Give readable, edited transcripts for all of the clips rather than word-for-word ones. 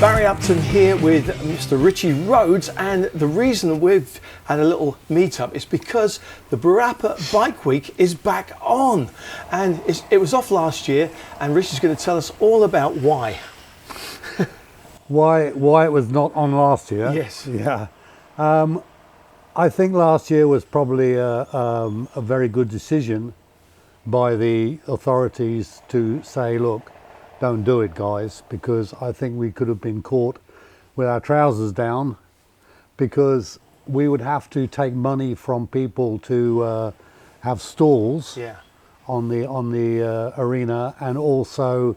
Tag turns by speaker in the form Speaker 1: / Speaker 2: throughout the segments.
Speaker 1: Barry Upton here with Mr. Richie Rhodes, and the reason we've had a little meet-up is because the Burapa Bike Week is back on, and it was off last year, and Richie's going to tell us all about why.
Speaker 2: Why it was not on last year?
Speaker 1: Yes.
Speaker 2: Yeah. I think last year was probably a very good decision by the authorities to say, look, don't do it, guys, because I think we could have been caught with our trousers down, because we would have to take money from people to have stalls on the arena, and also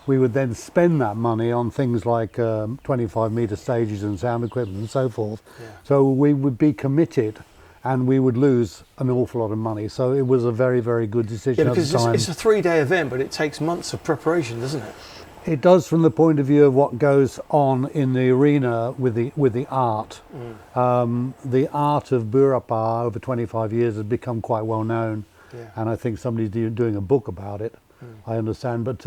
Speaker 2: we would then spend that money on things like 25-meter stages and sound equipment and so forth. Yeah. So we would be committed, and we would lose an awful lot of money. So it was a very, very good decision at the time.
Speaker 1: It's a 3-day event, but it takes months of preparation, doesn't it?
Speaker 2: It does, from the point of view of what goes on in the arena with the art. The art of Burapa over 25 years has become quite well known, and I think somebody's doing a book about it. I understand, but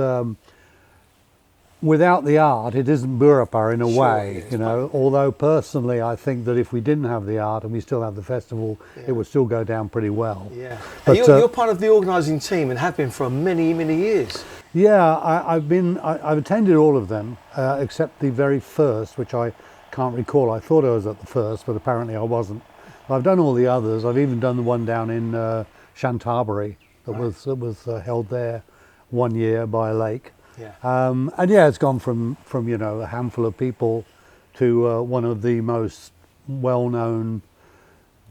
Speaker 2: without the art, it isn't Burapa in a way, you know. Although personally, I think that if we didn't have the art and we still have the festival, it would still go down pretty well.
Speaker 1: Yeah, but you're part of the organising team and have been for many, many years.
Speaker 2: Yeah, I've attended all of them except the very first, which I can't recall. I thought I was at the first, but apparently I wasn't. I've done all the others. I've even done the one down in Shantarbury that was held there one year by a lake. Yeah. And yeah, it's gone from you know, a handful of people to one of the most well-known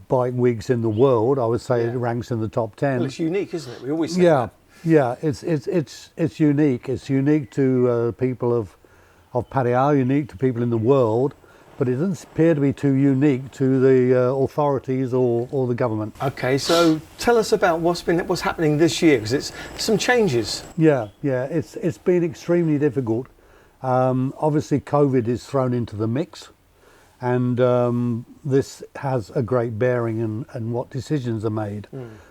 Speaker 2: bike weeks in the world. I would say it ranks in the top 10.
Speaker 1: Well, it's unique, isn't it? We always say that.
Speaker 2: Yeah, it's unique. It's unique to people of Pattaya, unique to people in the world, but it doesn't appear to be too unique to the authorities or the government.
Speaker 1: Okay, so tell us about what's happening this year, because it's some changes.
Speaker 2: Yeah, it's been extremely difficult. Obviously, COVID is thrown into the mix, and this has a great bearing in what decisions are made.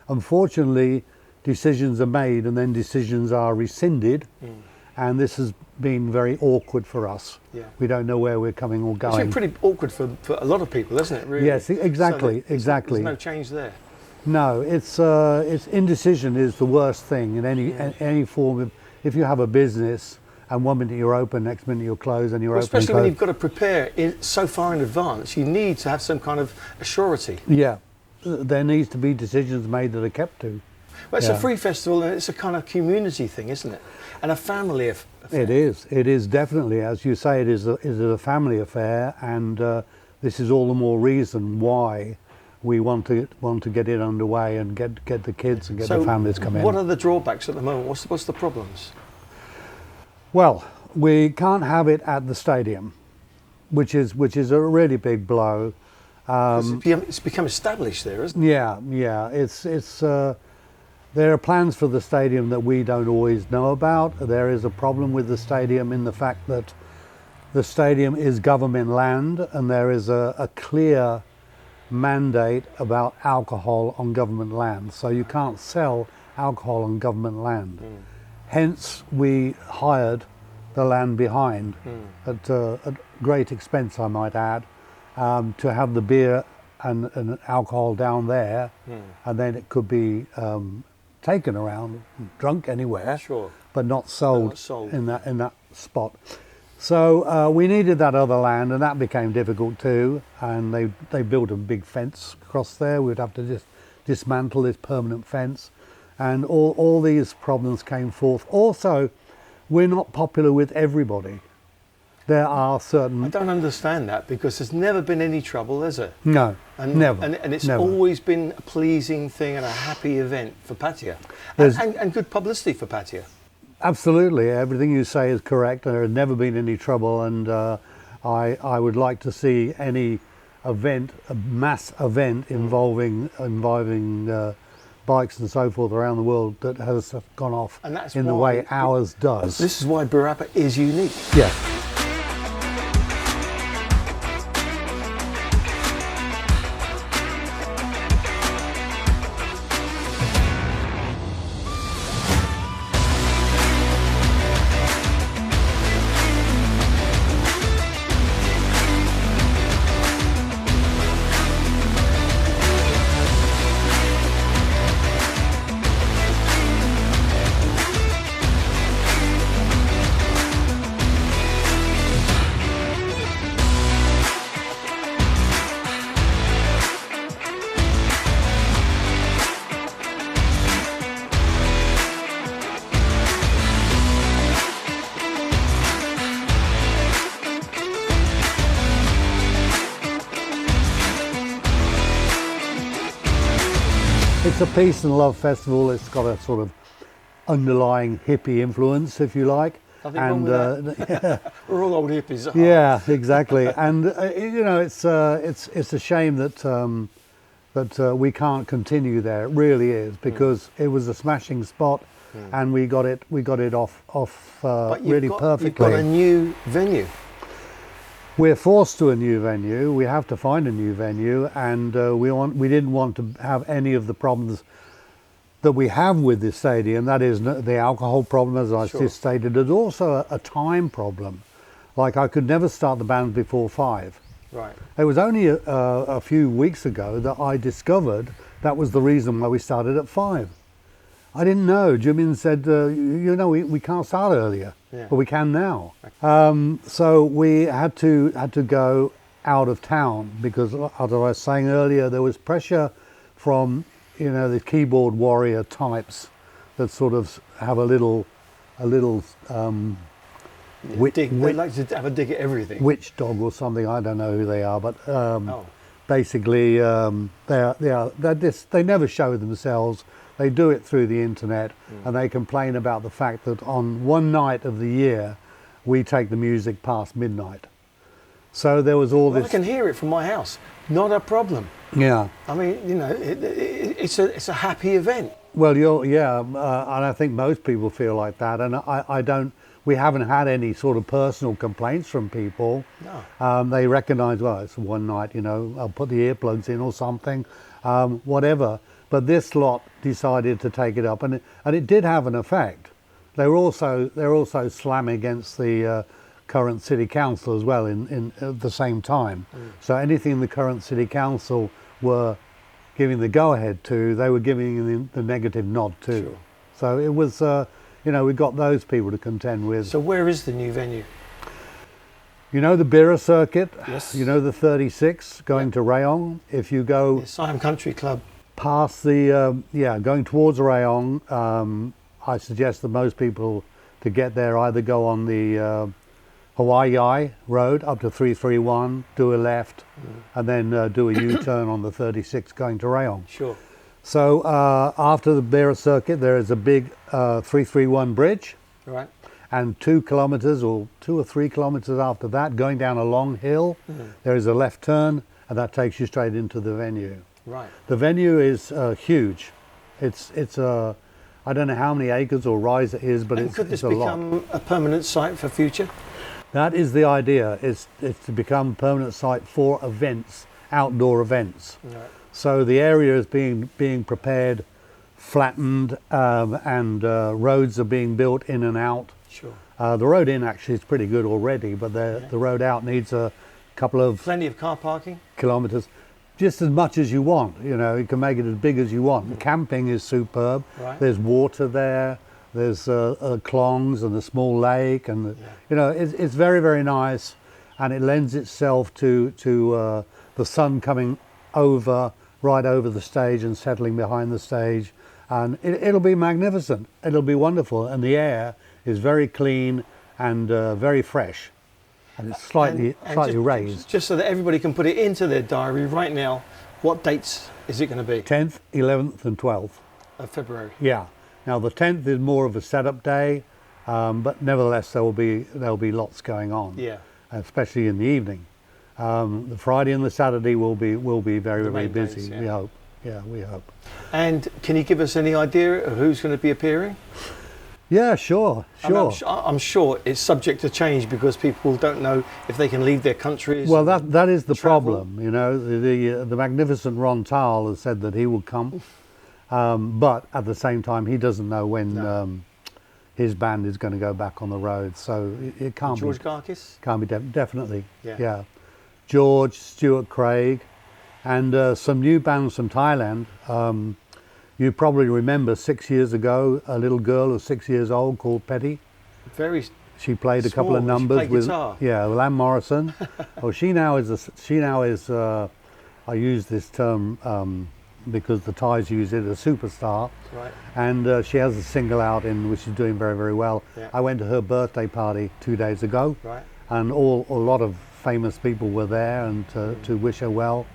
Speaker 2: Unfortunately, decisions are made and then decisions are rescinded, and this has been very awkward for us. Yeah. We don't know where we're coming or going.
Speaker 1: It's been pretty awkward for a lot of people, isn't it, really?
Speaker 2: Yes, exactly,
Speaker 1: so
Speaker 2: exactly.
Speaker 1: There's no change there.
Speaker 2: No, it's indecision is the worst thing in any form of, if you have a business and one minute you're open, next minute you're closed, and you're open.
Speaker 1: Especially when you've got to prepare so far in advance, you need to have some kind of a surety.
Speaker 2: Yeah, there needs to be decisions made that are kept to.
Speaker 1: Well, it's a free festival, and it's a kind of community thing, isn't it? And a family affair.
Speaker 2: It is definitely, as you say, it is a family affair, and this is all the more reason why we want to get it underway and get the kids and get the families come in.
Speaker 1: What are the drawbacks at the moment? What's the problems?
Speaker 2: Well, we can't have it at the stadium, which is a really big blow.
Speaker 1: It's become established there, isn't it?
Speaker 2: Yeah. It's there are plans for the stadium that we don't always know about. There is a problem with the stadium in the fact that the stadium is government land, and there is a clear mandate about alcohol on government land. So you can't sell alcohol on government land. Hence, we hired the land behind at great expense, I might add, to have the beer and alcohol down there, and then it could be taken around, drunk anywhere, but not sold in that spot. So we needed that other land, and that became difficult too. And they built a big fence across there. We'd have to just dismantle this permanent fence, and all these problems came forth. Also, we're not popular with everybody. There are certain...
Speaker 1: I don't understand that, because there's never been any trouble, has there?
Speaker 2: No, never.
Speaker 1: And it's
Speaker 2: never.
Speaker 1: always been a pleasing thing and a happy event for Pattaya. And good publicity for Pattaya.
Speaker 2: Absolutely, everything you say is correct. There has never been any trouble, and I would like to see any event, a mass event involving bikes and so forth around the world that has gone off in the way ours does.
Speaker 1: This is why Burapa is unique.
Speaker 2: Yeah. it's a peace and love festival. It's got a sort of underlying hippie influence, if you like.
Speaker 1: Nothing wrong with that. We're all old hippies.
Speaker 2: Yeah, exactly. And you know, it's a shame that we can't continue there. It really is, because it was a smashing spot, and we got it off really perfectly.
Speaker 1: You've got a new venue.
Speaker 2: We're forced to a new venue. We have to find a new venue, and we didn't want to have any of the problems that we have with this stadium. That is the alcohol problem, as I just stated. There's also a time problem. Like, I could never start the band before 5.
Speaker 1: Right.
Speaker 2: It was only a few weeks ago that I discovered that was the reason why we started at 5. I didn't know. Jimin said, you know, we can't start earlier, but we can now. So we had to go out of town, because, as I was saying earlier, there was pressure from, you know, the keyboard warrior types that sort of have a little
Speaker 1: they like to have a dig at everything.
Speaker 2: Witch dog or something. I don't know who they are, but basically they never show themselves. They do it through the internet, and they complain about the fact that on one night of the year we take the music past midnight. So there was all this.
Speaker 1: I can hear it from my house. Not a problem.
Speaker 2: Yeah.
Speaker 1: I mean, you know, it's a happy event.
Speaker 2: Well, and I think most people feel like that, and I don't. We haven't had any sort of personal complaints from people. No. They recognise, well, it's one night, you know, I'll put the earplugs in or something, whatever. But this lot decided to take it up, and it did have an effect. They're also slamming against the current city council as well in at the same time. So anything the current city council were giving the go-ahead to, they were giving the negative nod to. Sure. So it was, you know, we got those people to contend with.
Speaker 1: So where is the new venue?
Speaker 2: You know the Bira circuit?
Speaker 1: Yes.
Speaker 2: You know the 36 going to Rayong? If you go...
Speaker 1: Siam Country Club.
Speaker 2: Past the, going towards Rayong, I suggest that most people, to get there, either go on the Hawaii Road up to 331, do a left, and then do a U-turn on the 36 going to Rayong.
Speaker 1: Sure.
Speaker 2: So after the Bira circuit, there is a big 331 bridge.
Speaker 1: Right.
Speaker 2: And 2 kilometres or 2 or 3 kilometres after that, going down a long hill, there is a left turn, and that takes you straight into the venue.
Speaker 1: Right.
Speaker 2: The venue is huge. It's I don't know how many acres or rise it is, but it's a lot. Could this
Speaker 1: become a permanent site for future?
Speaker 2: That is the idea. It's to become a permanent site for events, outdoor events. Right. So the area is being prepared, flattened, and roads are being built in and out.
Speaker 1: Sure.
Speaker 2: The road in actually is pretty good already, but the road out needs a couple of...
Speaker 1: Plenty of car parking?
Speaker 2: Kilometres. Just as much as you want, you know, you can make it as big as you want. The camping is superb. Right. There's water there, there's clongs and a small lake, and you know, it's very, very nice, and it lends itself to the sun coming right over the stage and settling behind the stage, and it'll be magnificent. It'll be wonderful, and the air is very clean and very fresh. And it's slightly raised.
Speaker 1: Just so that everybody can put it into their diary right now, what dates is it going to be?
Speaker 2: 10th, 11th and 12th.
Speaker 1: Of February.
Speaker 2: Yeah. Now the 10th is more of a setup day, but nevertheless there'll be lots going on. Yeah. Especially in the evening. The Friday and the Saturday will be very, very busy. Days, we hope. Yeah, we hope.
Speaker 1: And can you give us any idea of who's going to be appearing?
Speaker 2: Yeah, sure.
Speaker 1: I mean, I'm sure it's subject to change because people don't know if they can leave their countries.
Speaker 2: Well, that is the problem. You know, the magnificent Ron Towle has said that he will come, but at the same time he doesn't know when his band is going to go back on the road. So it can't be.
Speaker 1: George Garkis?
Speaker 2: Can't be definitely. Yeah. George, Stuart Craig, and some new bands from Thailand. You probably remember 6 years ago, a little girl of 6 years old called Petty. She played a couple of numbers with Lam Morrison. Well, she now is I use this term because the Thais use it, a superstar. Right. And she has a single out which is doing very, very well. Yeah. I went to her birthday party 2 days ago. Right. And a lot of famous people were there and to wish her well.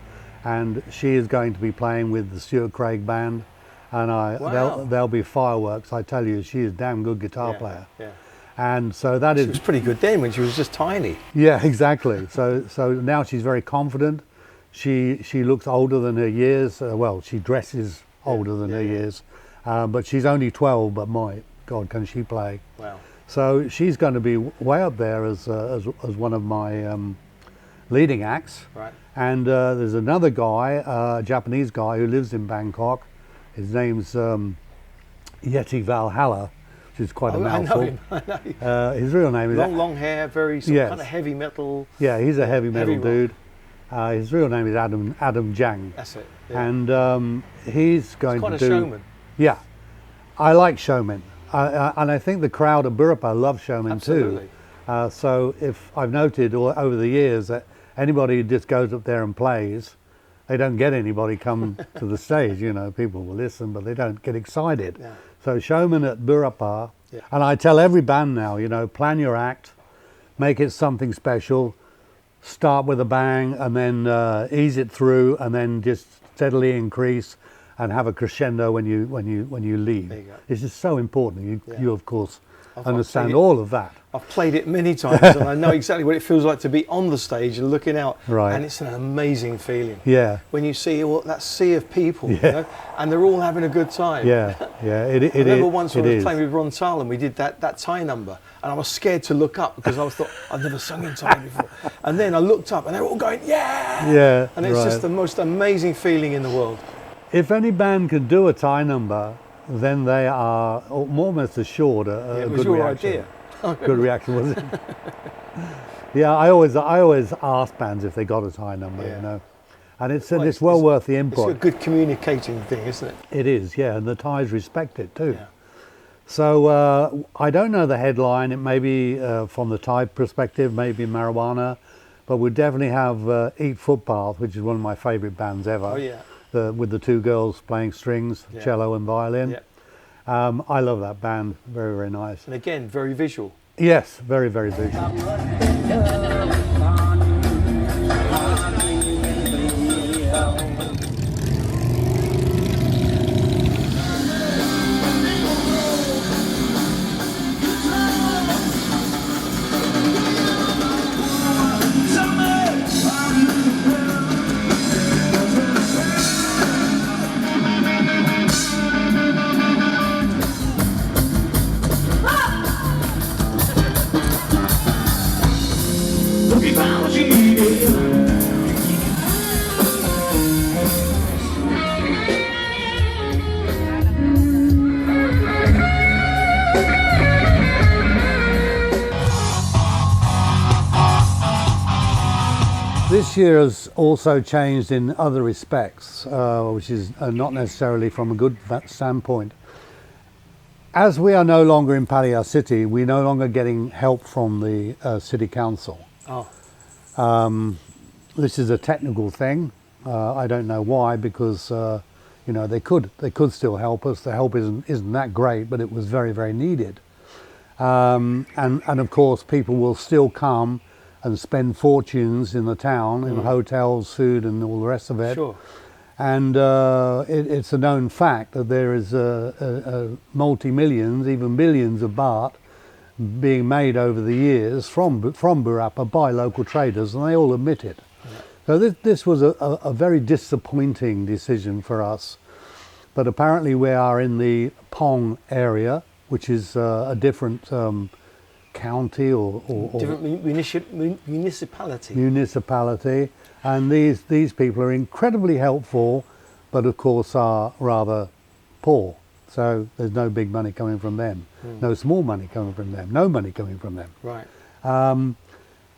Speaker 2: And she is going to be playing with the Stuart Craig band. and there'll be fireworks. I tell you, she is a damn good guitar player.
Speaker 1: Yeah.
Speaker 2: And so that
Speaker 1: She was pretty good then when she was just tiny.
Speaker 2: Yeah, exactly. So now she's very confident. She looks older than her years. Well, she dresses older than her years, but she's only 12. But my God, can she play?
Speaker 1: Wow.
Speaker 2: So she's going to be way up there as one of my leading acts.
Speaker 1: Right.
Speaker 2: And there's another guy, a Japanese guy who lives in Bangkok. His name's Yeti Valhalla, which is quite a mouthful.
Speaker 1: I know him.
Speaker 2: His real name is
Speaker 1: long hair, very kind of heavy metal.
Speaker 2: Yeah, he's a heavy metal dude.
Speaker 1: rock.
Speaker 2: His real name is Adam Jang.
Speaker 1: That's it. Yeah.
Speaker 2: And he's going
Speaker 1: quite
Speaker 2: to
Speaker 1: a
Speaker 2: do.
Speaker 1: showman.
Speaker 2: Yeah, I like showmen, and I think the crowd at Burapa love showmen
Speaker 1: Absolutely.
Speaker 2: too. So if I've noted over the years that anybody who just goes up there and plays, they don't get anybody come to the stage. You know, people will listen, but they don't get excited.
Speaker 1: Yeah.
Speaker 2: So showmen at Burapa, and I tell every band now, you know, plan your act, make it something special, start with a bang, and then ease it through, and then just steadily increase, and have a crescendo when you leave.
Speaker 1: There you go.
Speaker 2: It's just so important. You of course
Speaker 1: I've
Speaker 2: understand
Speaker 1: played it.
Speaker 2: all of that.
Speaker 1: I've played it many times and I know exactly what it feels like to be on the stage and looking out.
Speaker 2: Right.
Speaker 1: And it's an amazing feeling.
Speaker 2: Yeah.
Speaker 1: When you see that sea of people, you know, and they're all having a good time.
Speaker 2: Yeah. It
Speaker 1: I remember once when I was
Speaker 2: is.
Speaker 1: playing with Ron Salem, we did that Thai number, and I was scared to look up because I thought I'd never sung in Thai before. And then I looked up, and they were all going, yeah!
Speaker 2: Yeah.
Speaker 1: And it's just the most amazing feeling in the world.
Speaker 2: If any band can do a Thai number, then they are almost assured a
Speaker 1: It was
Speaker 2: good
Speaker 1: your
Speaker 2: reaction.
Speaker 1: idea.
Speaker 2: Good reaction, was it? Yeah, I always ask bands if they got a Thai number, you know, and it's well worth the input.
Speaker 1: It's a good communicating thing, isn't it?
Speaker 2: It is, yeah, and the Thais respect it too.
Speaker 1: Yeah.
Speaker 2: So I don't know the headline. It may be from the Thai perspective, maybe Marijuana, but we definitely have Eat Footpath, which is one of my favourite bands ever.
Speaker 1: Oh yeah.
Speaker 2: With the two girls playing strings, cello and violin.
Speaker 1: Yeah.
Speaker 2: I love that band. Very, very nice.
Speaker 1: And again, very visual.
Speaker 2: Yes, very, very visual. This year has also changed in other respects, which is not necessarily from a good standpoint. As we are no longer in Pattaya City, we're no longer getting help from the City Council.
Speaker 1: Oh.
Speaker 2: This is a technical thing. I don't know why, because you know, they could still help us. The help isn't that great, but it was very, very needed. And of course, people will still come and spend fortunes in the town, in hotels, food, and all the rest of it.
Speaker 1: Sure.
Speaker 2: And it's a known fact that there is multi-millions, even billions of baht being made over the years from Burapa by local traders, and they all admit it. Yeah. So this was a very disappointing decision for us. But apparently we are in the Pong area, which is a different county or
Speaker 1: different municipality.
Speaker 2: Municipality, and these people are incredibly helpful, but of course are rather poor. So there's no big money coming from them, no small money coming from them, no money coming from them.
Speaker 1: Right.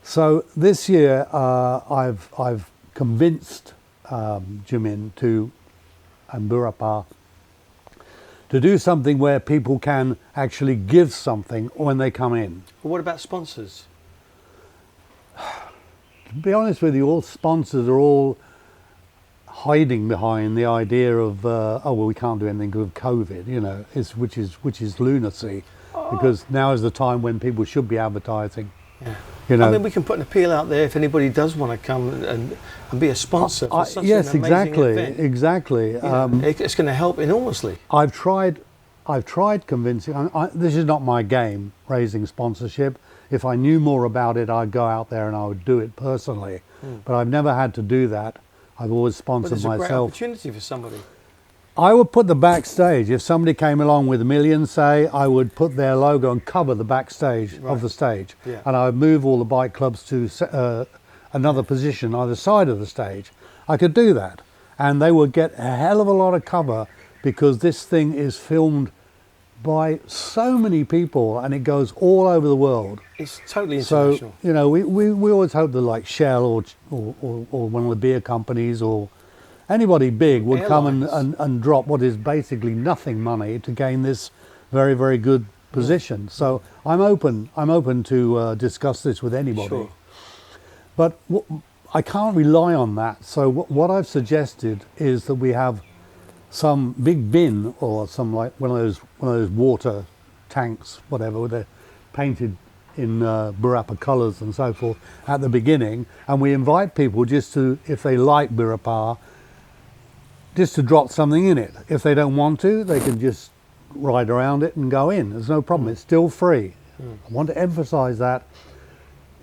Speaker 2: So this year I've convinced Jimin and Burapa to do something where people can actually give something when they come in.
Speaker 1: Well, what about sponsors?
Speaker 2: To be honest with you, all sponsors are all hiding behind the idea of oh well, we can't do anything because of COVID, you know, which is lunacy, because now is the time when people should be advertising.
Speaker 1: Yeah.
Speaker 2: You know,
Speaker 1: I mean, we can put an appeal out there if anybody does want to come and be a sponsor for such
Speaker 2: yes,
Speaker 1: an amazing event.
Speaker 2: exactly.
Speaker 1: You know, it's going to help enormously.
Speaker 2: I've tried convincing. This is not my game, raising sponsorship. If I knew more about it, I'd go out there and I would do it personally. But I've never had to do that. I've always
Speaker 1: But
Speaker 2: sponsored
Speaker 1: there's a great
Speaker 2: myself.
Speaker 1: opportunity for somebody.
Speaker 2: I would put the backstage. If somebody came along with a million, say, I would put their logo and cover the backstage of the stage.
Speaker 1: Yeah.
Speaker 2: And I would move all the bike clubs to another position either side of the stage. I could do that. And they would get a hell of a lot of cover because this thing is filmed by so many people and it goes all over the world.
Speaker 1: It's totally international.
Speaker 2: So, you know, we always hope that like Shell or one of the beer companies or anybody big would come and drop what is basically nothing money to gain this very, very good position. So I'm open to discuss this with anybody.
Speaker 1: Sure.
Speaker 2: But I can't rely on that. So what I've suggested is that we have some big bin or some like one of those water tanks, whatever, where they're painted in Burapa colours and so forth at the beginning, and we invite people just to, if they like Burapa, just to drop something in it. If they don't want to, they can just ride around it and go in. There's no problem. It's still free. I want to emphasise that.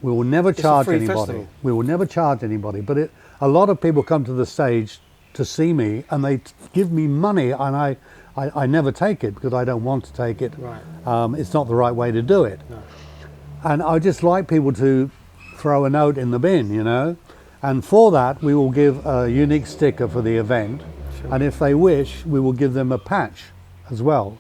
Speaker 2: We will never charge anybody.
Speaker 1: Festival.
Speaker 2: We will never charge anybody. But a lot of people come to the stage to see me and they give me money, and I never take it because I don't want to take it.
Speaker 1: Right.
Speaker 2: It's not the right way to do it.
Speaker 1: No.
Speaker 2: And I just like people to throw a note in the bin, you know. And for that, we will give a unique sticker for the event.
Speaker 1: Sure.
Speaker 2: And if they wish, we will give them a patch as well.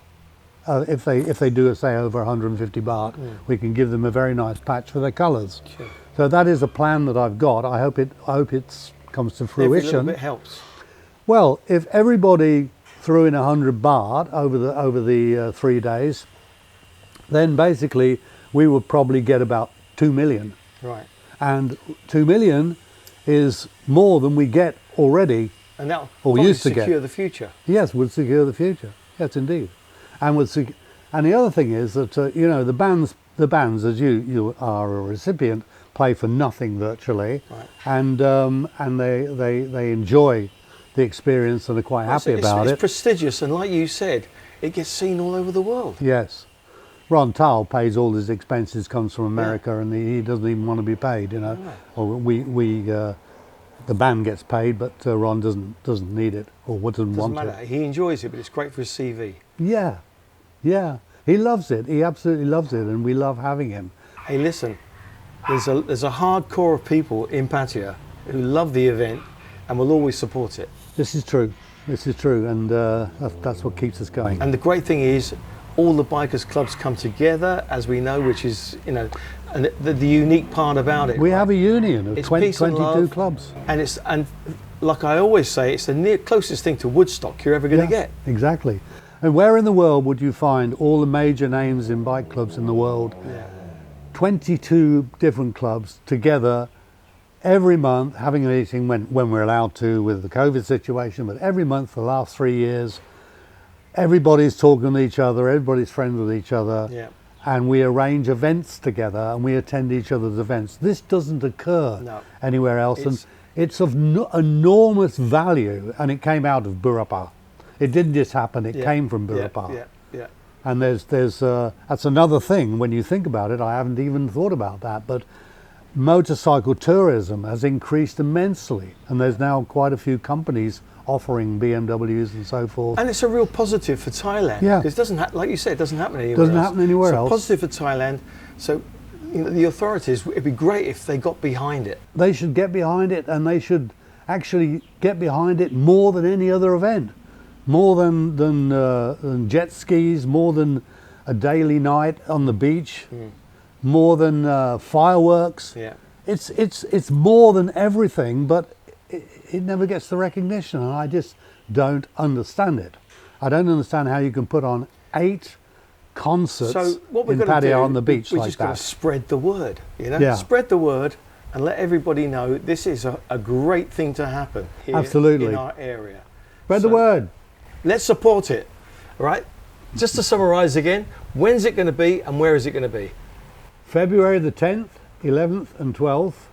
Speaker 2: If they do, say, over 150 baht, we can give them a very nice patch for their colours.
Speaker 1: Sure.
Speaker 2: So that is a plan that I've got. I hope it comes to fruition.
Speaker 1: Every little bit helps.
Speaker 2: Well, if everybody threw in 100 baht over the 3 days, then basically we would probably get about 2 million.
Speaker 1: Right.
Speaker 2: And 2 million is more than we get already.
Speaker 1: And that
Speaker 2: Or
Speaker 1: will
Speaker 2: used to
Speaker 1: secure
Speaker 2: get.
Speaker 1: the future.
Speaker 2: Yes, would secure the future. Yes, indeed. And and the other thing is that you know, the bands, as you are a recipient, play for nothing virtually,
Speaker 1: Right.
Speaker 2: and they enjoy the experience and are quite happy about
Speaker 1: It's
Speaker 2: it.
Speaker 1: prestigious, and like you said, it gets seen all over the world.
Speaker 2: Yes. Ron Tal pays all his expenses, comes from America, and he doesn't even want to be paid, you know.
Speaker 1: Right.
Speaker 2: Or the band gets paid, but Ron doesn't need it or doesn't
Speaker 1: Doesn't
Speaker 2: want
Speaker 1: matter.
Speaker 2: it.
Speaker 1: He enjoys it, but it's great for his CV.
Speaker 2: Yeah, yeah. He loves it. He absolutely loves it, and we love having him.
Speaker 1: Hey, listen, there's a hardcore of people in Pattaya who love the event and will always support it.
Speaker 2: This is true. This is true, and that's what keeps us going.
Speaker 1: And the great thing is, all the bikers clubs come together, as we know, which is, you know, and the unique part about it.
Speaker 2: We have a union of
Speaker 1: It's
Speaker 2: 22
Speaker 1: love,
Speaker 2: clubs.
Speaker 1: and like I always say, it's the closest thing to Woodstock you're ever going to get.
Speaker 2: Exactly. And where in the world would you find all the major names in bike clubs in the world?
Speaker 1: Yeah.
Speaker 2: 22 different clubs together every month, having a meeting when we're allowed to with the COVID situation, but every month for the last 3 years, everybody's talking to each other, everybody's friends with each other,
Speaker 1: Yeah.
Speaker 2: and we arrange events together and we attend each other's events. This doesn't occur
Speaker 1: No.
Speaker 2: anywhere else, and it's of enormous value, and it came out of Burapa. It didn't just happen, it came from Burapa.
Speaker 1: Yeah.
Speaker 2: And there's that's another thing when you think about it. I haven't even thought about that, but motorcycle tourism has increased immensely, and there's now quite a few companies offering BMWs and so forth.
Speaker 1: And it's a real positive for Thailand.
Speaker 2: Yeah.
Speaker 1: Because it doesn't, like you said, it doesn't happen anywhere
Speaker 2: Doesn't
Speaker 1: else.
Speaker 2: happen anywhere
Speaker 1: so
Speaker 2: else.
Speaker 1: Positive for Thailand. So, you know, the authorities, it'd be great if they got behind it.
Speaker 2: They should get behind it, and they should actually get behind it more than any other event, more than jet skis, more than a daily night on the beach, more than fireworks.
Speaker 1: Yeah.
Speaker 2: It's more than everything, but it never gets the recognition, and I just don't understand it. I don't understand how you can put on 8 concerts
Speaker 1: So what we're
Speaker 2: in
Speaker 1: going to do,
Speaker 2: Pattaya on the beach
Speaker 1: we're
Speaker 2: like
Speaker 1: just going
Speaker 2: that.
Speaker 1: to spread the word, you know?
Speaker 2: Yeah.
Speaker 1: Spread the word and let everybody know this is a great thing to happen here
Speaker 2: Absolutely.
Speaker 1: in our area.
Speaker 2: Spread the
Speaker 1: So
Speaker 2: word.
Speaker 1: Let's support it, all right? Just to summarise again, when's it going to be and where is it going to be?
Speaker 2: February the 10th 11th and 12th,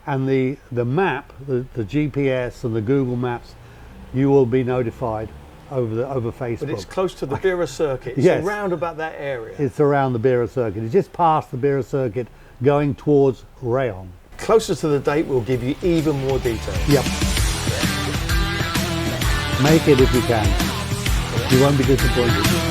Speaker 2: and the map, the GPS and the Google Maps, you will be notified over Facebook.
Speaker 1: But it's close to the Bira circuit. It's
Speaker 2: Yes.
Speaker 1: around about that area.
Speaker 2: It's around the Bira circuit. It's just past the Bira circuit, going towards Rayon.
Speaker 1: Closer to the date, we'll give you even more details.
Speaker 2: Yep. Make it if you can. You won't be disappointed.